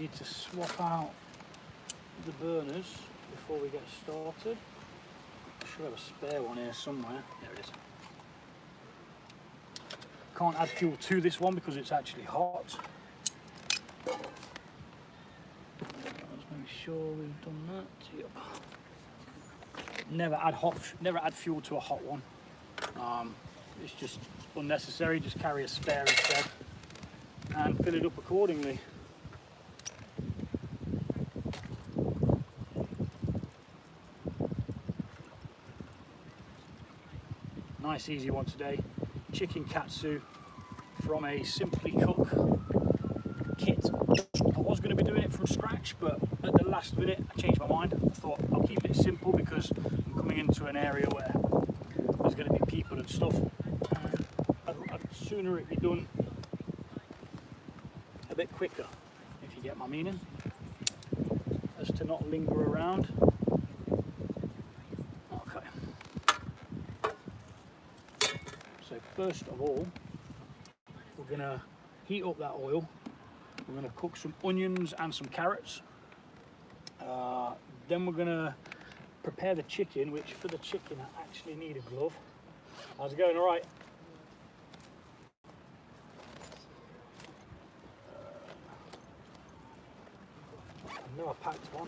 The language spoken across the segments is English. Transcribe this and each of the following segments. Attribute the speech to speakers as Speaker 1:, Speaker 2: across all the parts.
Speaker 1: Need to swap out the burners before we get started. I should have a spare one here somewhere. There it is. Can't add fuel to this one because it's actually hot. Let's make sure we've done that. Yep. Never add fuel to a hot one. It's just unnecessary. Just carry a spare instead and fill it up accordingly. Nice easy one today. Chicken katsu from a Simply Cook kit. I was going to be doing it from scratch, but at the last minute I changed my mind. I thought I'll keep it simple because I'm coming into an area where there's going to be people and stuff. I'd sooner it be done a bit quicker, if you get my meaning, as to not linger around. Okay. So first of all, we're going to heat up that oil. We're going to cook some onions and some carrots. Then we're going to prepare the chicken, which for the chicken I actually need a glove. How's it going? All right? I know I packed one.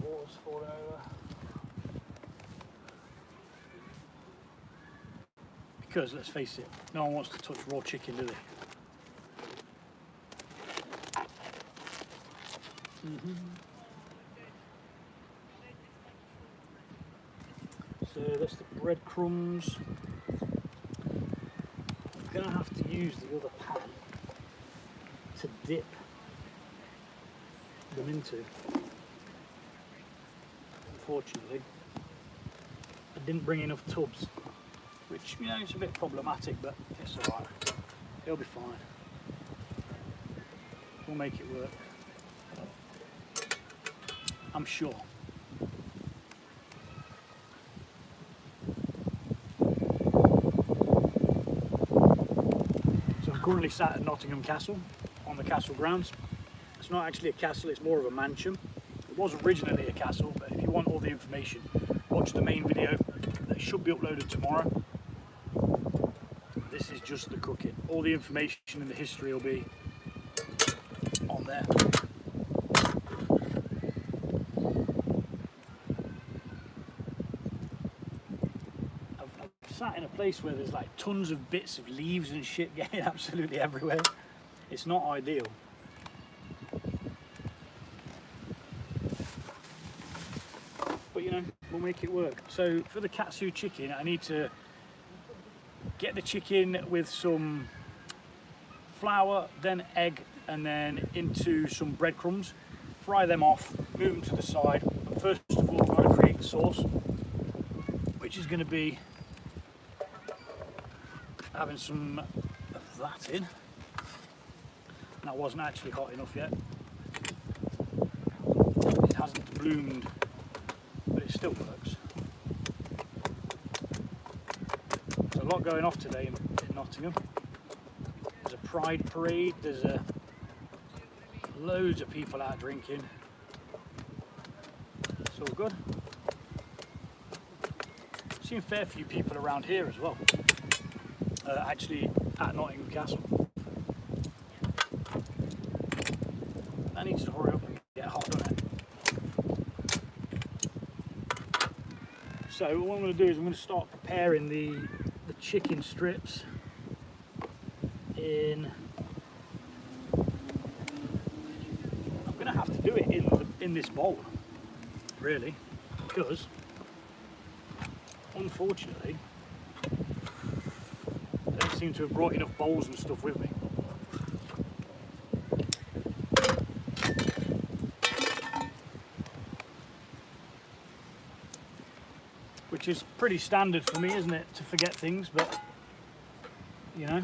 Speaker 1: Water's falling over. Because, let's face it, no one wants to touch raw chicken, do they? So that's the breadcrumbs. I'm going to have to use the other pan to dip them into. Unfortunately, I didn't bring enough tubs, which, you know, it's a bit problematic, but it's alright. It'll be fine. We'll make it work, I'm sure. So I'm currently sat at Nottingham Castle, on the castle grounds. It's not actually a castle, it's more of a mansion. It was originally a castle, but if you want all the information, watch the main video that should be uploaded tomorrow. This is just the cooking. All the information and the history will be on there. I've sat in a place where there's like tons of bits of leaves and shit getting absolutely everywhere. It's not ideal. But you know, we'll make it work. So for the katsu chicken, I need to get the chicken with some flour, then egg, and then into some breadcrumbs. Fry them off, move them to the side. But first of all, I've got to create the sauce, which is going to be having some of that in. That wasn't actually hot enough yet. It hasn't bloomed, but it still works. There's a lot going off today in Nottingham. There's a pride parade, there's loads of people out drinking. It's all good. I've seen a fair few people around here as well. Actually at Nottingham Castle. That needs to hurry up and get hot, doesn't it? So what I'm going to do is I'm going to start preparing the chicken strips in. I'm going to have to do it in this bowl, really, because unfortunately I don't seem to have brought enough bowls and stuff with me. Which is pretty standard for me, isn't it, to forget things, but you know.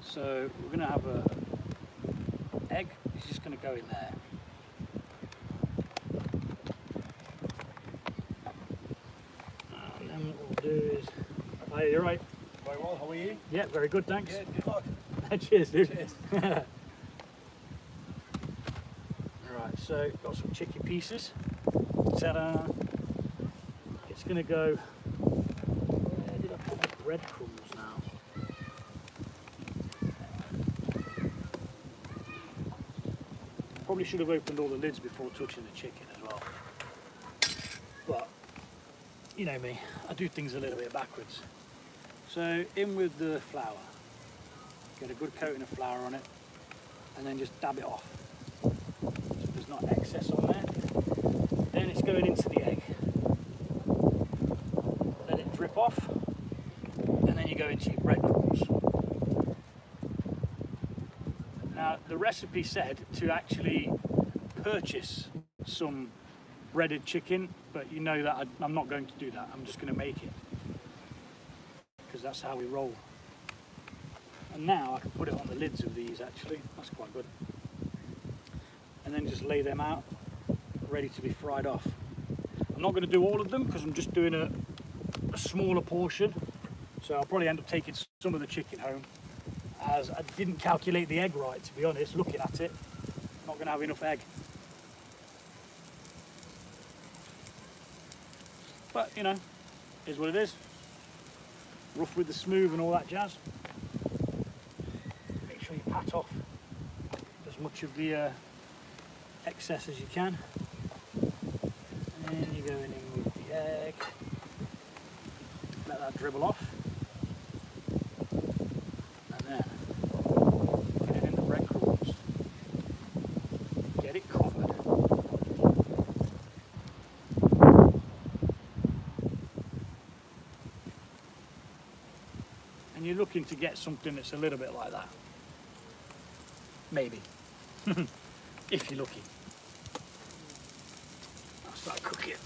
Speaker 1: So we're going to have a egg. It's just going to go in there. And then Hi, you're right.
Speaker 2: Very well, how are you?
Speaker 1: Yeah, very good, thanks.
Speaker 2: Good, good luck.
Speaker 1: Cheers, dude.
Speaker 2: Cheers.
Speaker 1: Right, so got some chicken pieces. Ta-da! It's gonna go. Where did I put my breadcrumbs now? Probably should have opened all the lids before touching the chicken as well. But you know me, I do things a little bit backwards. So in with the flour. Get a good coating of flour on it, and then just dab it off. So there's not excess on there. Then it's going into the egg. Let it drip off, and then you go into your breadcrumbs. Now the recipe said to actually purchase some breaded chicken, but you know that I'm not going to do that. I'm just going to make it, because that's how we roll. And now I can put it on the lids of these actually, that's quite good. And then just lay them out, ready to be fried off. I'm not going to do all of them because I'm just doing a smaller portion. So I'll probably end up taking some of the chicken home, as I didn't calculate the egg right, to be honest, looking at it. I'm not going to have enough egg. But you know, is what it is. Rough with the smooth and all that jazz. Make sure you pat off as much of the excess as you can. And you're going in with the egg. Let that dribble off. And then put it in the breadcrumbs. Get it covered. And you're looking to get something that's a little bit like that. Maybe. If you're lucky. I'll start cooking.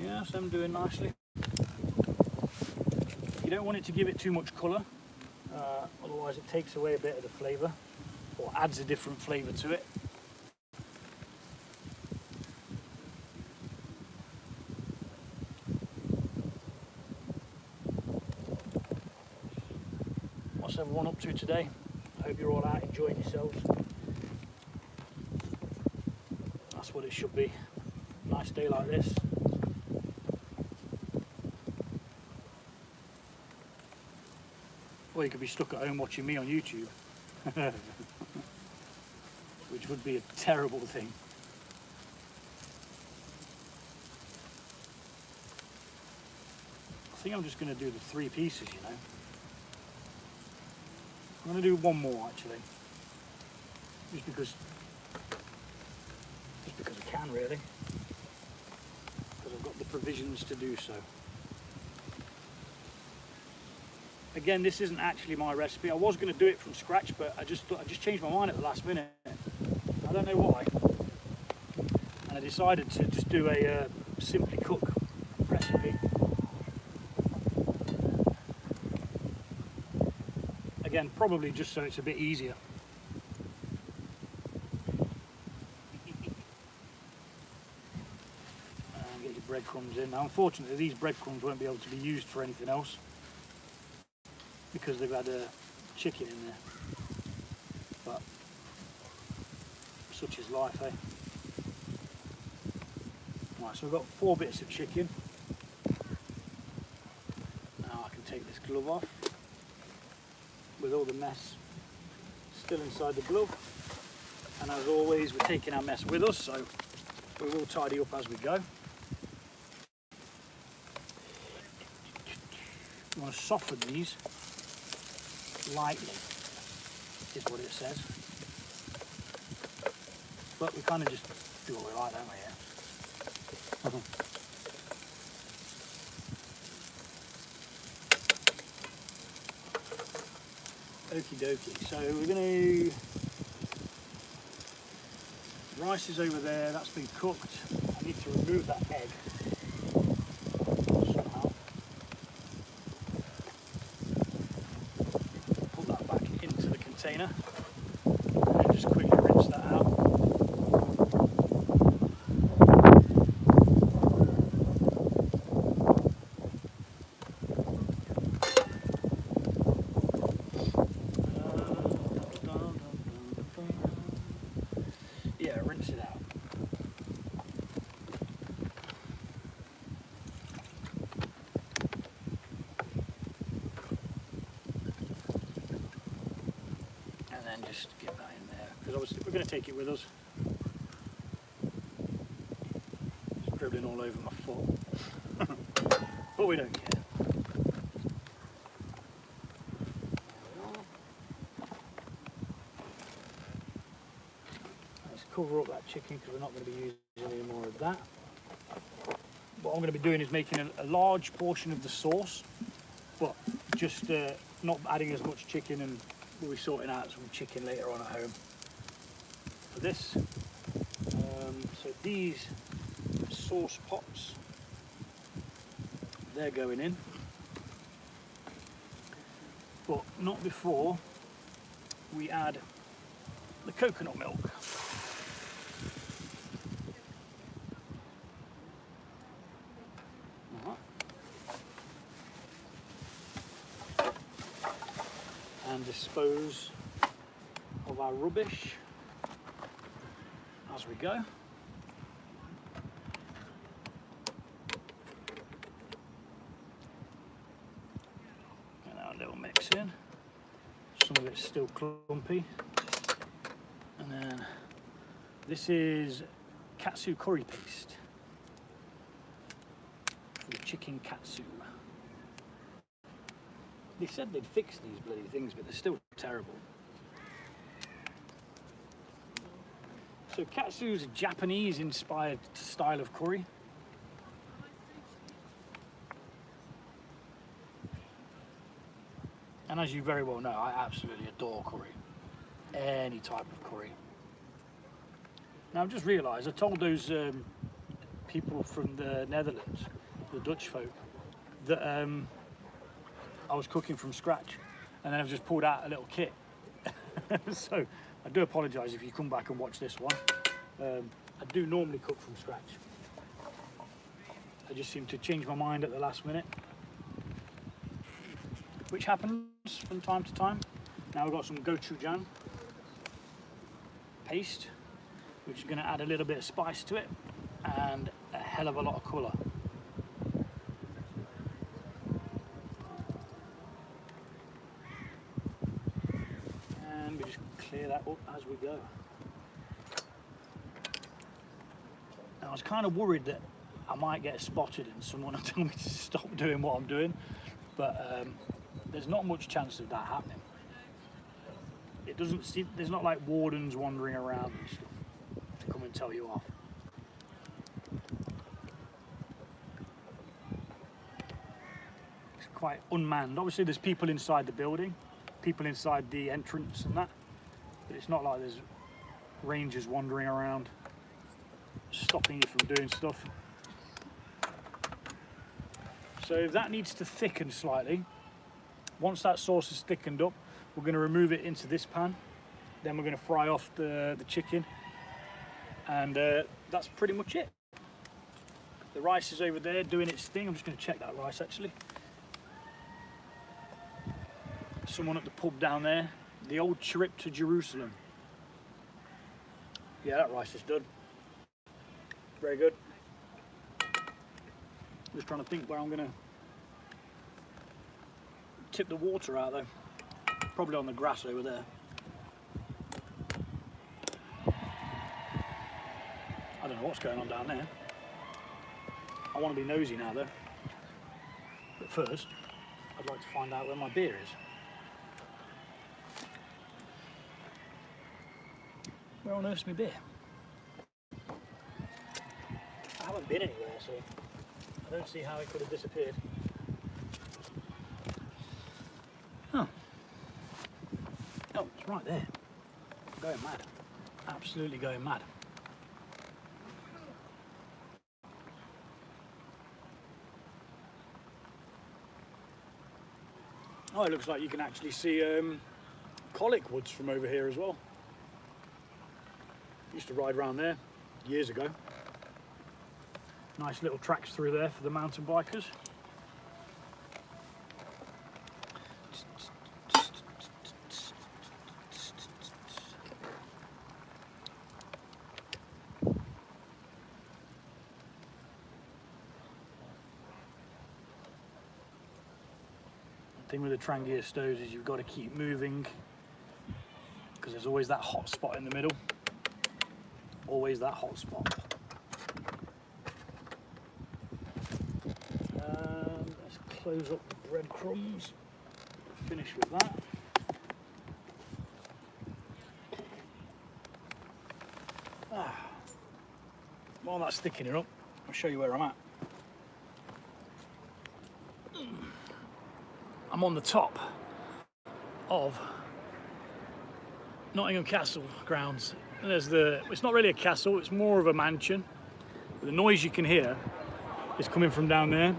Speaker 1: Yes, I'm doing nicely. You don't want it to give it too much colour, otherwise it takes away a bit of the flavour, or adds a different flavour to it. What's everyone up to today? I hope you're all out enjoying yourselves. That's what it should be. Nice day like this. Or you could be stuck at home watching me on YouTube. Which would be a terrible thing. I think I'm just going to do the 3 pieces, you know. I'm going to do one more actually. Just because I can, really. Because I've got the provisions to do so. Again, this isn't actually my recipe. I was going to do it from scratch, but I just changed my mind at the last minute. I don't know why. And I decided to just do a simply cook recipe. Again, probably just so it's a bit easier. And get your breadcrumbs in. Now, unfortunately, these breadcrumbs won't be able to be used for anything else, because they've had a chicken in there. But such is life, eh? Right, so we've got 4 bits of chicken. Now I can take this glove off with all the mess still inside the glove. And as always, we're taking our mess with us, so we will tidy up as we go. You want to soften these lightly, is what it says. But we kind of just do what we like, don't we? Yeah. Okie dokie. So we're going to. Rice is over there. That's been cooked. I need to remove that egg somehow. Put that back into the container. And just quickly rinse that out. Yeah, rinse it out. And then just get that in there, because obviously we're going to take it with us. It's dribbling all over my foot, but we don't care. Let's cover up that chicken because we're not going to be using any more of that. What I'm going to be doing is making a large portion of the sauce, but just not adding as much chicken, and we'll be sorting out some chicken later on at home for this. So these sauce pots, they're going in, but not before we add the coconut milk. And dispose of our rubbish as we go. Get our little mix in. Some of it's still clumpy. And then this is katsu curry paste for the chicken katsu. They said they'd fix these bloody things, but they're still terrible. So katsu is a Japanese-inspired style of curry. And as you very well know, I absolutely adore curry. Any type of curry. Now I've just realised, I told those people from the Netherlands, the Dutch folk, that I was cooking from scratch, and then I've just pulled out a little kit. So I do apologise if you come back and watch this one. I do normally cook from scratch. I just seem to change my mind at the last minute, which happens from time to time. Now we've got some gochujang paste, which is going to add a little bit of spice to it and a hell of a lot of colour. And we just clear that up as we go. Now I was kind of worried that I might get spotted and someone will tell me to stop doing what I'm doing, but there's not much chance of that happening. It doesn't seem, there's not like wardens wandering around and stuff to come and tell you off. It's quite unmanned. Obviously there's people inside the building, people inside the entrance and that, but it's not like there's rangers wandering around stopping you from doing stuff. So that needs to thicken slightly. Once that sauce is thickened up, we're going to remove it into this pan. Then we're going to fry off the chicken, and that's pretty much it. The rice is over there doing its thing. I'm just going to check that rice actually. Someone at the pub down there, the old trip to Jerusalem. Yeah, that rice is done. Very good. I'm just trying to think where I'm going to tip the water out though. Probably on the grass over there. I don't know what's going on down there. I want to be nosy now though. But first, I'd like to find out where my beer is. Where on earth's my beer? I haven't been anywhere, so I don't see how it could have disappeared. Oh. Oh, it's right there. I'm going mad. Absolutely going mad. Oh, it looks like you can actually see colic woods from over here as well. Used to ride around there years ago. Nice little tracks through there for the mountain bikers. The thing with the Trangia stoves is you've got to keep moving because there's always that hot spot in the middle. Always that hot spot. Let's close up the breadcrumbs. Finish with that. While that's thickening up, I'll show you where I'm at. I'm on the top of Nottingham Castle grounds. And there's it's not really a castle, it's more of a mansion. The noise you can hear is coming from down there.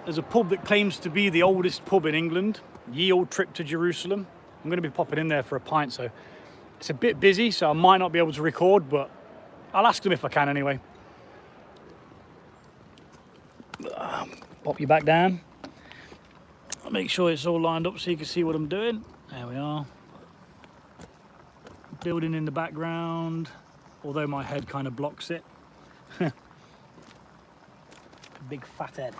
Speaker 1: There's a pub that claims to be the oldest pub in England, Ye Old Trip to Jerusalem. I'm going to be popping in there for a pint, so it's a bit busy, so I might not be able to record, but I'll ask them if I can anyway. Pop you back down. I'll make sure it's all lined up so you can see what I'm doing. There we are. Building in the background, although my head kind of blocks it. Big fat head.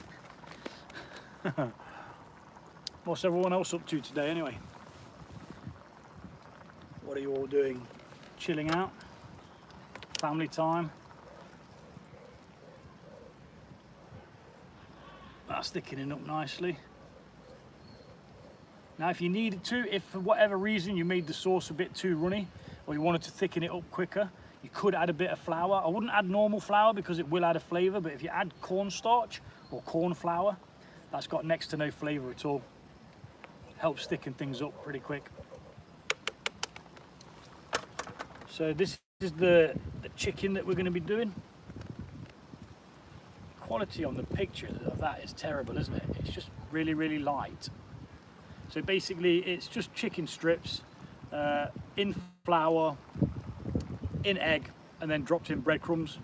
Speaker 1: What's everyone else up to today anyway? What are you all doing? Chilling out? Family time? That's thickening up nicely. Now if you needed to, if for whatever reason you made the sauce a bit too runny or you wanted to thicken it up quicker, you could add a bit of flour. I wouldn't add normal flour because it will add a flavour, but if you add cornstarch or corn flour, that's got next to no flavour at all. Helps thicken things up pretty quick. So this is the chicken that we're going to be doing. Quality on the picture of that is terrible, isn't it? It's just really, really light. So basically it's just chicken strips in flour, in egg, and then dropped in breadcrumbs.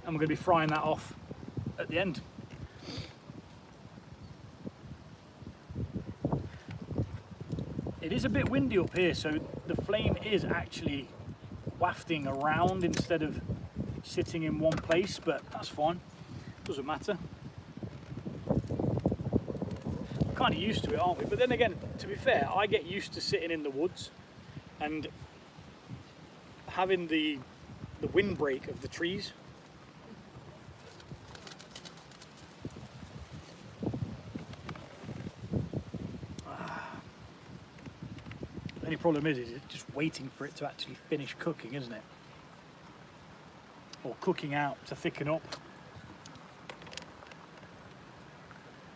Speaker 1: And we're going to be frying that off at the end. It is a bit windy up here, so the flame is actually wafting around instead of sitting in one place, but that's fine, doesn't matter. We're kind of used to it, aren't we? But then again, to be fair, I get used to sitting in the woods and having the windbreak of the trees. The only problem is it's just waiting for it to actually finish cooking, isn't it? Or cooking out to thicken up.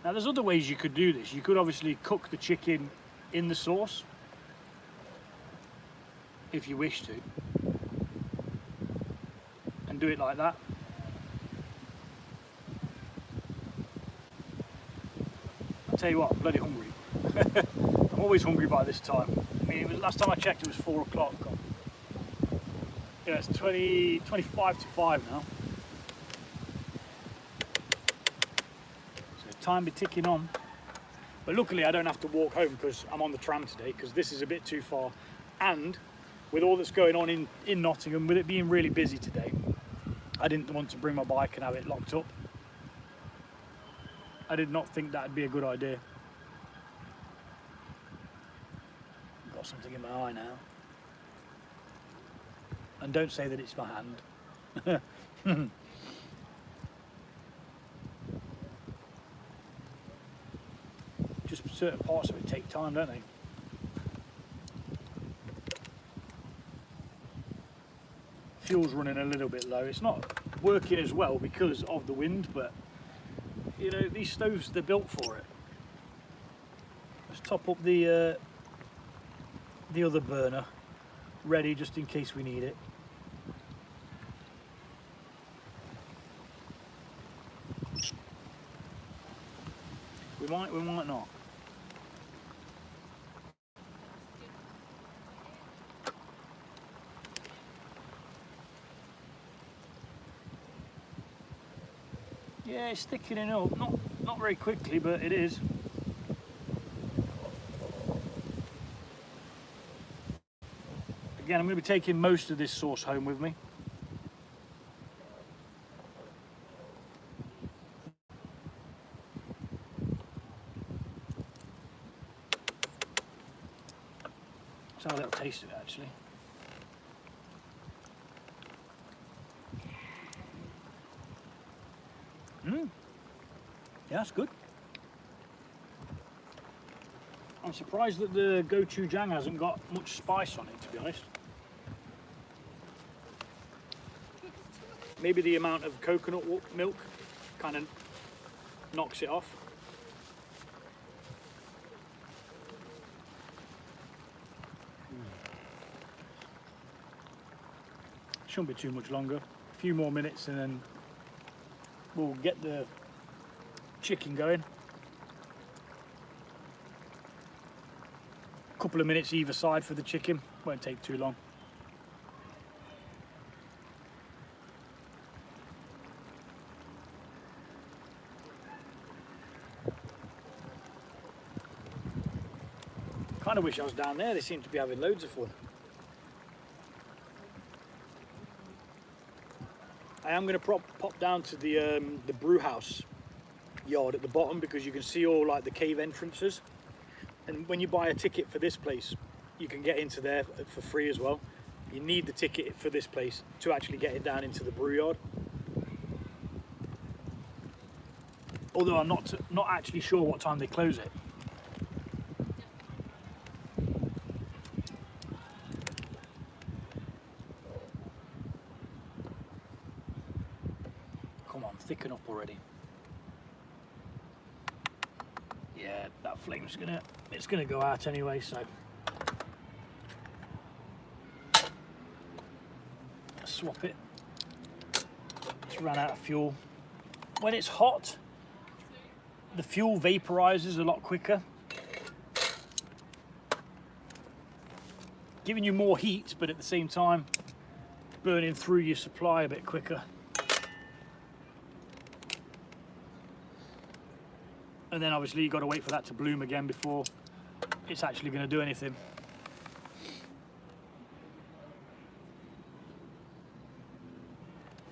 Speaker 1: Now there's other ways you could do this. You could obviously cook the chicken in the sauce if you wish to, and do it like that. I'll tell you what, I'm bloody hungry. I'm always hungry by this time. I mean, last time I checked it was 4 o'clock. Yeah, it's 25 to 5 now. So time be ticking on. But luckily I don't have to walk home because I'm on the tram today, because this is a bit too far. And with all that's going on in Nottingham, with it being really busy today, I didn't want to bring my bike and have it locked up. I did not think that'd be a good idea. Got something in my eye now. And don't say that it's my hand. Just certain parts of it take time, don't they? Fuel's running a little bit low. It's not working as well because of the wind, but you know, these stoves, they're built for it. Let's top up the other burner, ready just in case we need it. We might not. Yeah, it's thickening up, not very quickly, but it is. Again, I'm going to be taking most of this sauce home with me. Let's have a little taste of it, actually. Yeah, that's good. I'm surprised that the gochujang hasn't got much spice on it, to be honest. Maybe the amount of coconut milk kind of knocks it off. Shouldn't be too much longer. A few more minutes and then we'll get the chicken going. A couple of minutes either side for the chicken, won't take too long. Kind of wish I was down there, they seem to be having loads of fun. I am going to pop down to the brew house yard at the bottom because you can see all like the cave entrances, and when you buy a ticket for this place you can get into there for free as well. You need the ticket for this place to actually get it down into the brew yard. Although I'm not actually sure what time they close it. Come on, thicken up already. Yeah, that flame's it's gonna go out anyway, so swap it. It's run out of fuel. When it's hot, the fuel vaporizes a lot quicker, giving you more heat, but at the same time burning through your supply a bit quicker. And then obviously you've got to wait for that to bloom again before it's actually going to do anything.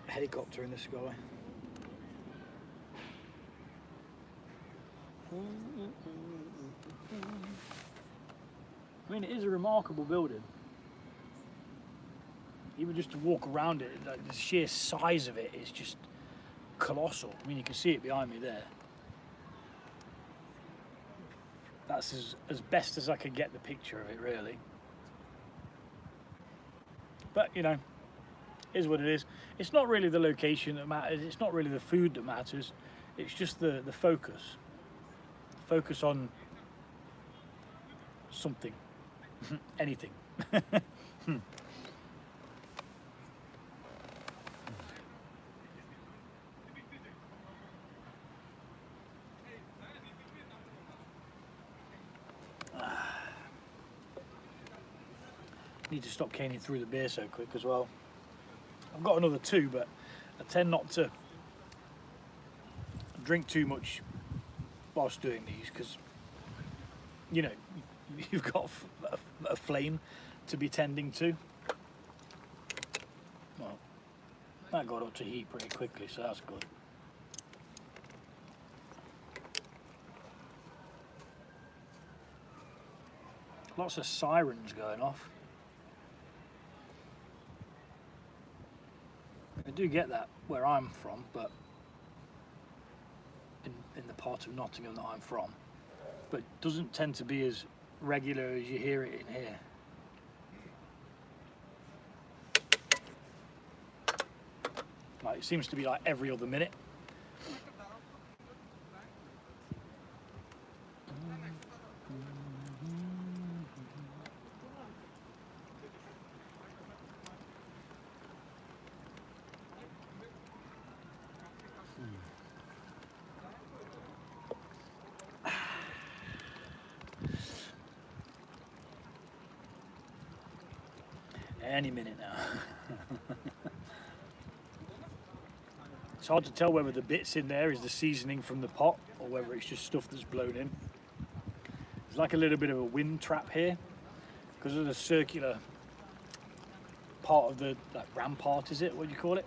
Speaker 1: Helicopter in the sky. I mean, it is a remarkable building. Even just to walk around it, like, the sheer size of it is just colossal. I mean, you can see it behind me there. That's as best as I could get the picture of it, really. But, you know, is what it is. It's not really the location that matters. It's not really the food that matters. It's just the focus. Focus on something. Anything. Need to stop caning through the beer so quick as well. I've got another two, but I tend not to drink too much whilst doing these because, you know, you've got a flame to be tending to. Well, that got up to heat pretty quickly, so that's good. Lots of sirens going off. I do get that where I'm from, but in the part of Nottingham that I'm from, but it doesn't tend to be as regular as you hear it in here. Like, it seems to be like every other minute. Any minute now. It's hard to tell whether the bits in there is the seasoning from the pot or whether it's just stuff that's blown in. There's like a little bit of a wind trap here because of the circular part of the rampart, is it? What do you call it?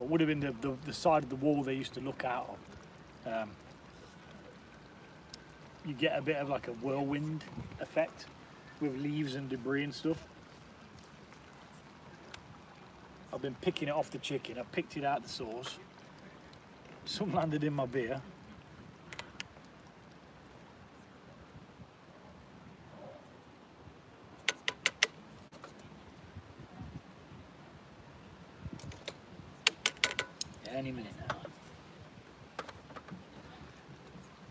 Speaker 1: It would have been the side of the wall they used to look out of. You get a bit of like a whirlwind effect with leaves and debris and stuff. I've been picking it off the chicken. I've picked it out the sauce. Some landed in my beer. Any minute now.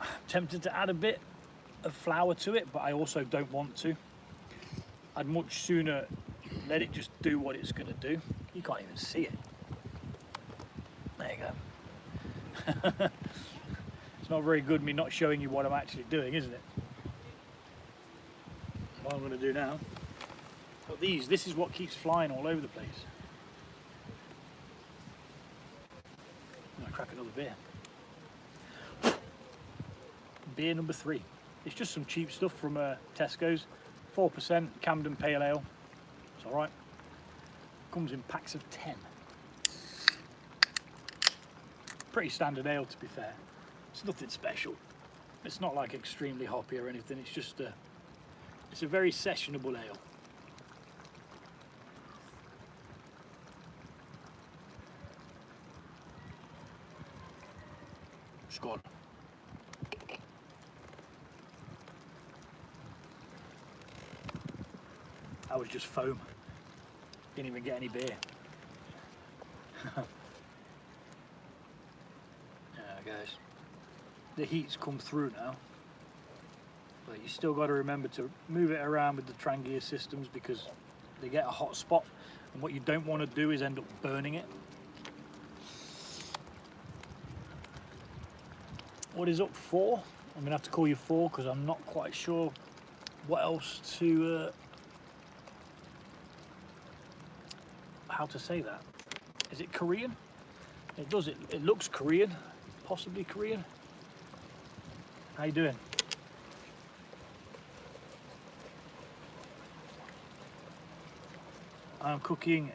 Speaker 1: I'm tempted to add a bit of flour to it, but I also don't want to. I'd much sooner let it just do what it's going to do. You can't even see it. There you go. It's not very good me not showing you what I'm actually doing, isn't it? What I'm going to do now. But this is what keeps flying all over the place. Crack another beer. Beer number 3. It's just some cheap stuff from Tesco's. 4% Camden Pale Ale. It's alright. Comes in packs of 10. Pretty standard ale, to be fair. It's nothing special. It's not like extremely hoppy or anything. It's just it's a very sessionable ale. Skål. That was just foam. Didn't even get any beer. Guys, the heat's come through now, but you still got to remember to move it around with the Trangia systems because they get a hot spot, and what you don't want to do is end up burning it. What is up 4? I'm gonna have to call you 4 because I'm not quite sure what else to how to say that. Is it Korean? It does. It looks Korean, possibly Korean. How you doing? I'm cooking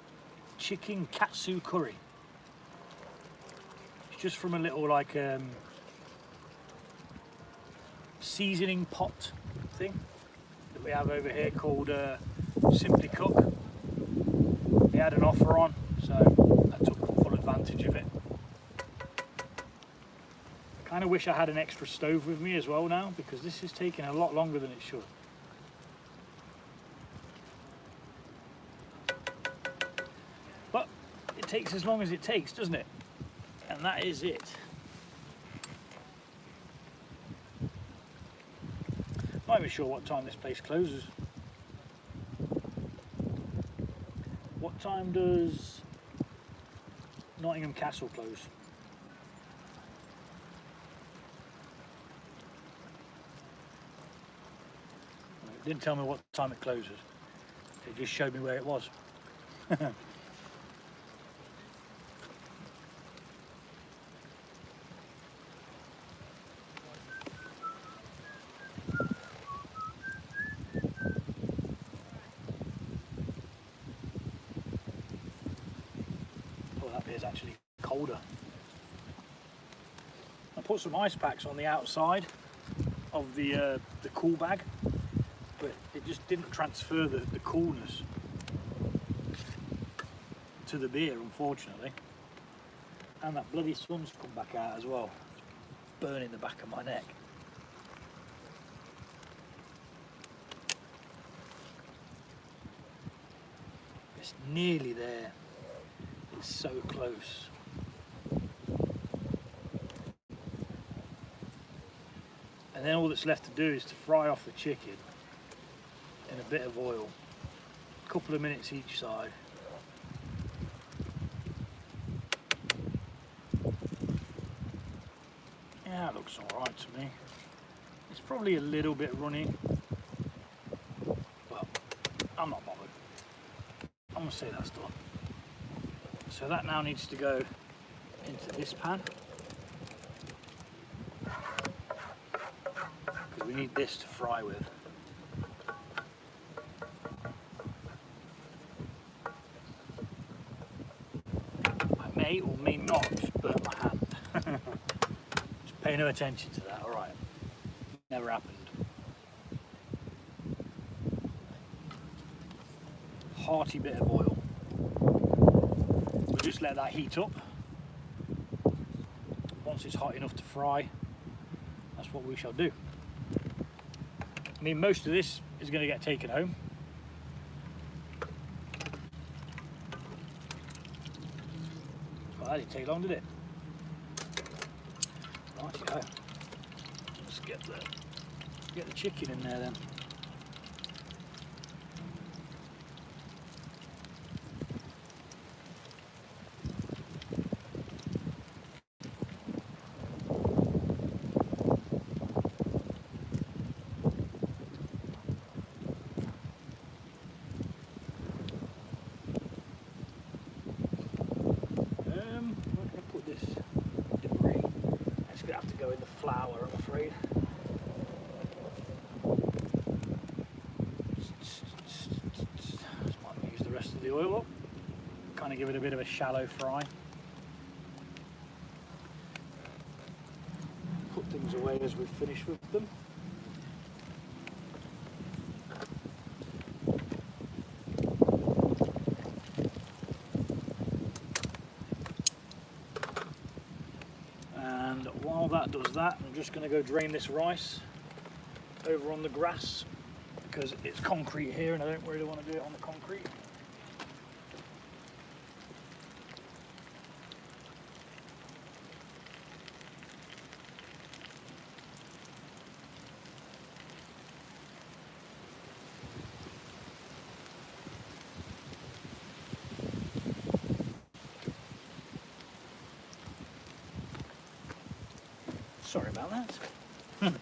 Speaker 1: chicken katsu curry. It's just from a little like seasoning pot thing that we have over here called Simply Cook. They had an offer on, so I took full advantage of it. Kind of wish I had an extra stove with me as well now because this is taking a lot longer than it should. But it takes as long as it takes, doesn't it? And that is it. Not even sure what time this place closes. What time does Nottingham Castle close? It didn't tell me what time it closes. It just showed me where it was. Is actually colder. I put some ice packs on the outside of the cool bag, but it just didn't transfer the coolness to the beer, unfortunately. And that bloody sun's come back out as well, burning the back of my neck. It's nearly there. It's so close. And then all that's left to do is to fry off the chicken in a bit of oil, a couple of minutes each side. Yeah, it looks alright to me. It's probably a little bit runny, but I'm not bothered. I'm gonna say that's done. So that now needs to go into this pan, because we need this to fry with. I may or may not just burn my hand. Just pay no attention to that, alright. Never happened. Hearty bit of oil. We'll just let that heat up. Once it's hot enough to fry, that's what we shall do. I mean, most of this is going to get taken home. Well, that didn't take long, did it? Righty-ho. Let's get the chicken in there then. Go in the flour, I'm afraid. Just might use the rest of the oil up. Kind of give it a bit of a shallow fry. Put things away as we finish with them. While that does that, I'm just going to go drain this rice over on the grass, because it's concrete here and I don't really want to do it on the concrete. Sorry about that. I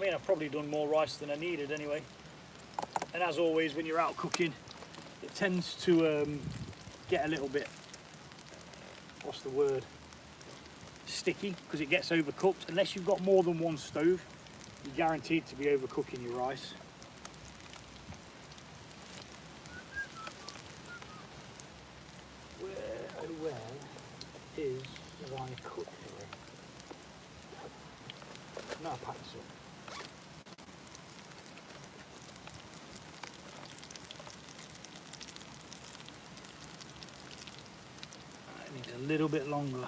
Speaker 1: mean, I've probably done more rice than I needed anyway. And as always, when you're out cooking, it tends to get a little bit, what's the word, sticky, because it gets overcooked. Unless you've got more than one stove, you're guaranteed to be overcooking your rice. Where is my cookery? No, pack this up. It needs a little bit longer.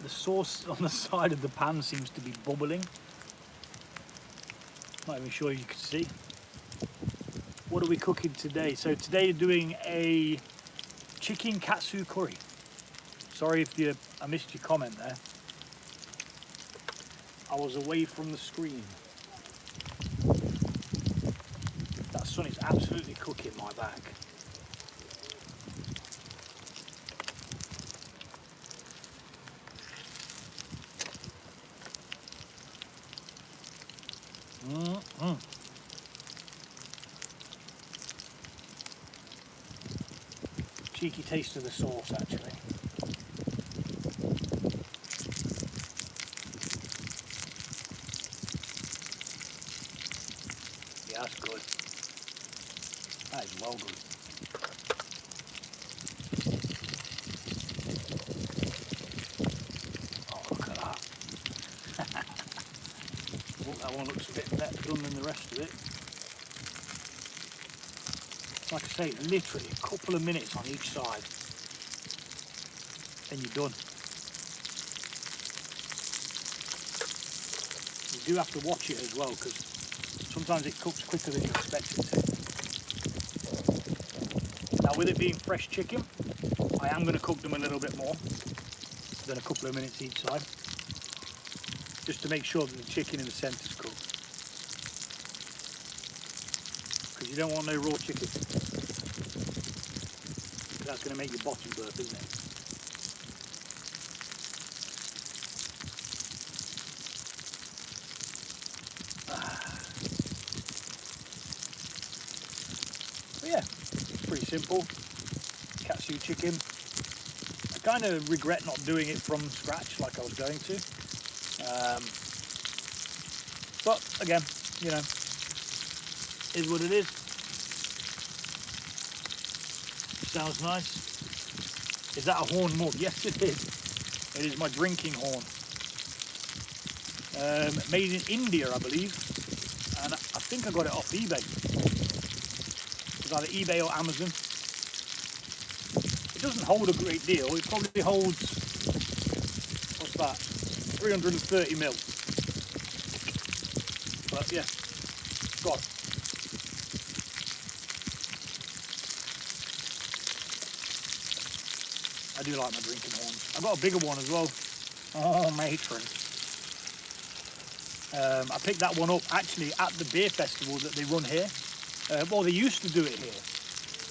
Speaker 1: The sauce on the side of the pan seems to be bubbling. Not even sure you can see. What are we cooking today? So today we're doing a chicken katsu curry. Sorry if I missed your comment there. I was away from the screen. That sun is absolutely cooking my back. Cheeky taste of the sauce, actually. Yeah, that's good. That is well good. Oh, look at that. Well, that one looks a bit better done than the rest of it. Like I say, literally a couple of minutes on each side, then you're done. You do have to watch it as well, because sometimes it cooks quicker than you expect it to. Now, with it being fresh chicken, I am going to cook them a little bit more than a couple of minutes each side, just to make sure that the chicken in the centre is cooked. Because you don't want no raw chicken. That's going to make your bottom burp, isn't it? simple katsu chicken. I kind of regret not doing it from scratch like I was going to. But again, you know, is what it is. Sounds nice. Is that a horn mug? Yes, it is. It is my drinking horn. Made in India, I believe. And I think I got it off eBay. It's either eBay or Amazon. It doesn't hold a great deal. It probably holds, what's that? 330 mil. But yeah, got it. I do like my drinking horns. I've got a bigger one as well. Oh, matron. I picked that one up actually at the beer festival that they run here. Well, they used to do it here.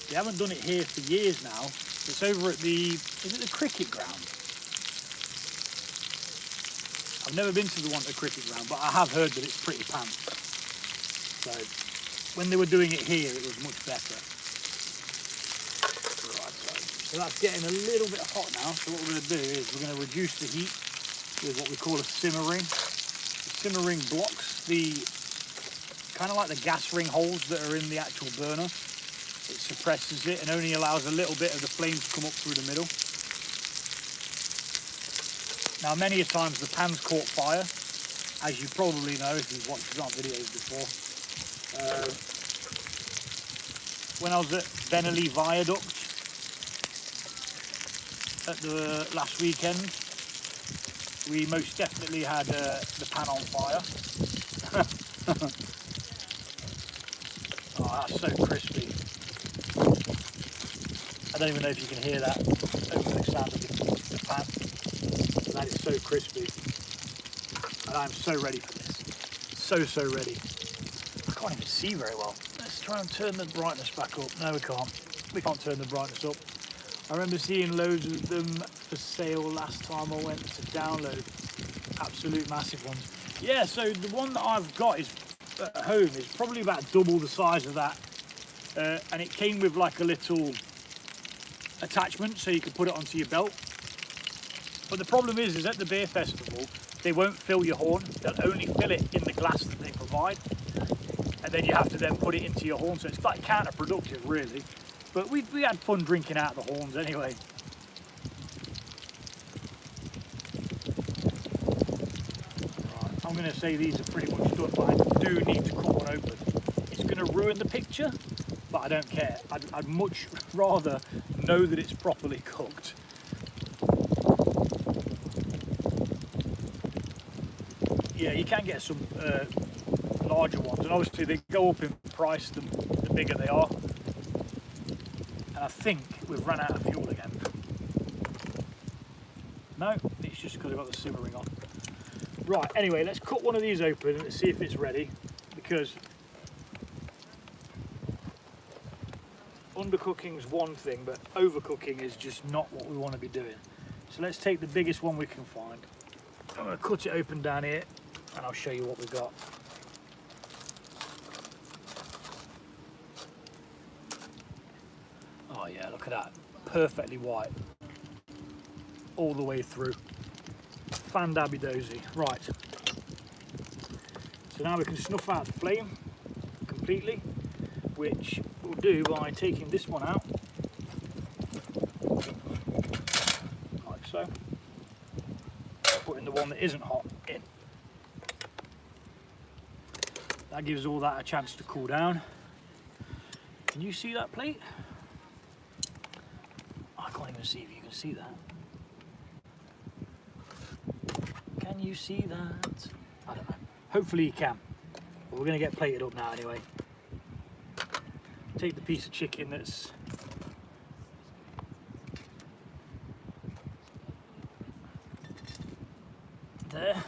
Speaker 1: They haven't done it here for years now. It's over at the, is it the cricket ground? I've never been to the one at the cricket ground, but I have heard that it's pretty pants. So when they were doing it here, it was much better. Right, so that's getting a little bit hot now. So what we're going to do is we're going to reduce the heat with what we call a simmer ring. The simmer ring blocks the, kind of like the gas ring holes that are in the actual burner. It suppresses it and only allows a little bit of the flames to come up through the middle. Now, many a times the pan's caught fire, as you probably know if you've watched our videos before. When I was at Benelli Viaduct at the last weekend, we most definitely had the pan on fire. Oh, that's so crispy. I don't even know if you can hear that over the sound of the pan. That is so crispy. And I'm so ready for this. So ready. I can't even see very well. Let's try and turn the brightness back up. No, we can't. We can't turn the brightness up. I remember seeing loads of them for sale last time I went to download. Absolute massive ones. Yeah, so the one that I've got is at home is probably about double the size of that. And it came with like a little attachment so you could put it onto your belt. But the problem is at the beer festival, they won't fill your horn. They'll only fill it in the glass that they provide. And then you have to then put it into your horn. So it's like counterproductive, really. But we had fun drinking out the horns anyway. Right, I'm going to say these are pretty much done, but I do need to cut one open. It's going to ruin the picture, but I don't care. I'd much rather know that it's properly cooked. Yeah, you can get some larger ones, and obviously they go up in price the bigger they are. And I think we've run out of fuel again. No, it's just because I've got the simmering on. Right, anyway, let's cut one of these open and let's see if it's ready, because undercooking's one thing, but overcooking is just not what we want to be doing. So let's take the biggest one we can find. I'm going to cut it open down here and I'll show you what we've got. Oh yeah, look at that. Perfectly white. All the way through. Fandabby-dozy. Right. So now we can snuff out the flame completely, which we'll do by taking this one out. Like so. Putting the one that isn't hot in. That gives all that a chance to cool down. Can you see that plate? I can't even see if you can see that. Can you see that? I don't know. Hopefully you can. But we're going to get plated up now anyway. Take the piece of chicken that's there.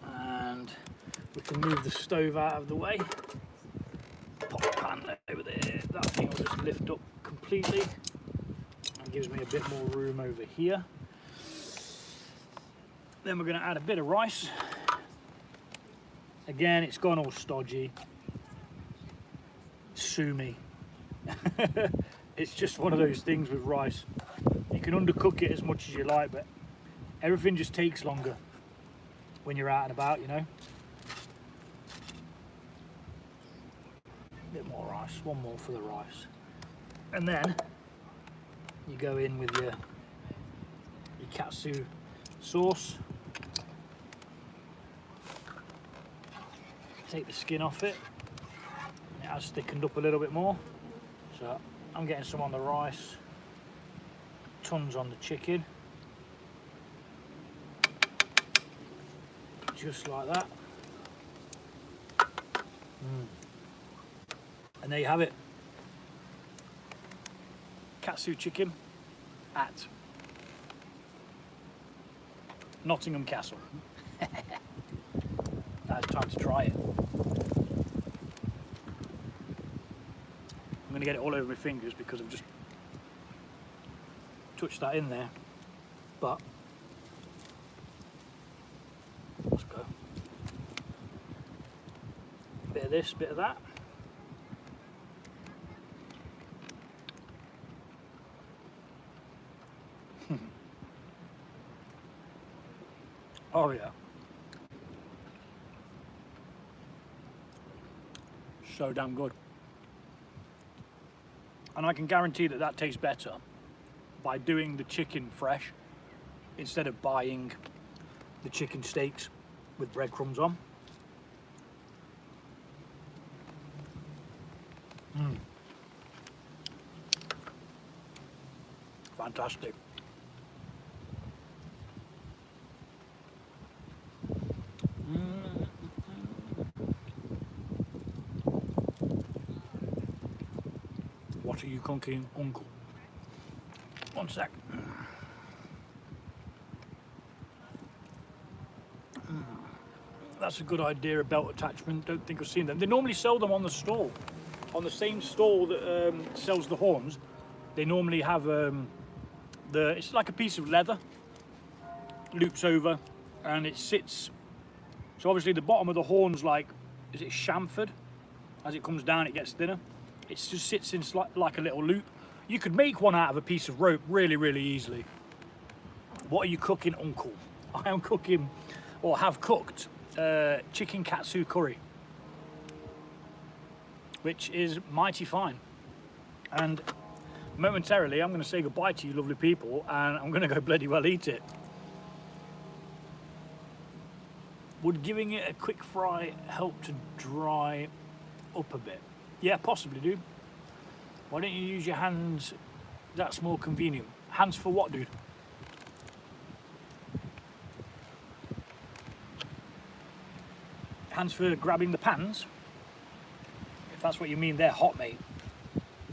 Speaker 1: And we can move the stove out of the way. Pop the pan over there. That thing will just lift up completely and gives me a bit more room over here. Then we're going to add a bit of rice. Again, it's gone all stodgy. sue me. It's just one of those things with rice. You can undercook it as much as you like, but everything just takes longer when you're out and about, you know. A bit more rice, one more for the rice. And then you go in with your katsu sauce. Take the skin off it. It has thickened up a little bit more. So I'm getting some on the rice, tons on the chicken. Just like that. And there you have it. Katsu chicken at Nottingham Castle. Now it's time to try it. I'm going to get it all over my fingers because I've just touched that in there. But let's go. Bit of this, bit of that. Oh yeah. So damn good. And I can guarantee that that tastes better by doing the chicken fresh instead of buying the chicken steaks with breadcrumbs on. Fantastic. What are you cooking, Uncle? One sec. That's a good idea, a belt attachment. Don't think I've seen them. They normally sell them on the stall. On the same stall that sells the horns, they normally have it's like a piece of leather, loops over, and it sits. So obviously the bottom of the horn's like, is it chamfered? As it comes down, it gets thinner. It just sits in like a little loop. You could make one out of a piece of rope really, really easily. What are you cooking, Uncle? I am cooking, or have cooked, chicken katsu curry, which is mighty fine. And momentarily, I'm going to say goodbye to you lovely people, and I'm going to go bloody well eat it. Would giving it a quick fry help to dry up a bit? Yeah, possibly, dude. Why don't you use your hands? That's more convenient. Hands for what, dude? Hands for grabbing the pans? If that's what you mean, they're hot, mate.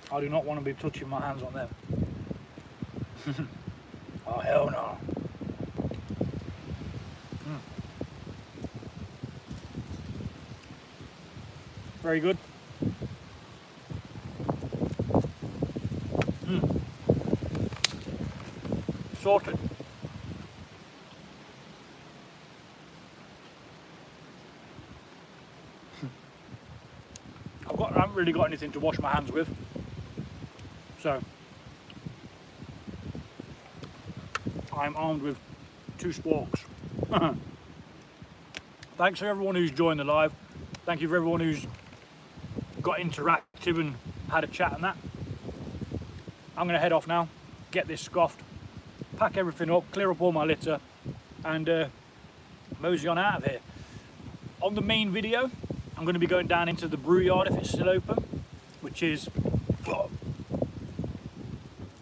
Speaker 1: I do not want to be touching my hands on them. Oh, hell no. Very good. Sorted. I haven't really got anything to wash my hands with, so I'm armed with 2 sporks. Thanks for everyone who's joined the live. Thank you for everyone who's got interactive and had a chat and that. I'm going to head off now, get this scoffed, pack everything up, clear up all my litter, and mosey on out of here. On the main video, I'm going to be going down into the brew yard if it's still open, which is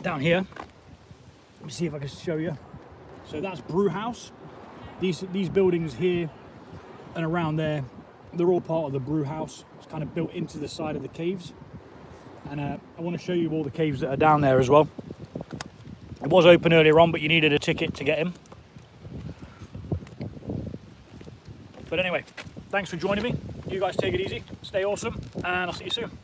Speaker 1: down here. Let me see if I can show you. So that's brew house. These buildings here and around there, they're all part of the brew house. It's kind of built into the side of the caves. And I want to show you all the caves that are down there as well. It was open earlier on, but you needed a ticket to get in. But anyway, thanks for joining me. You guys take it easy, stay awesome, and I'll see you soon.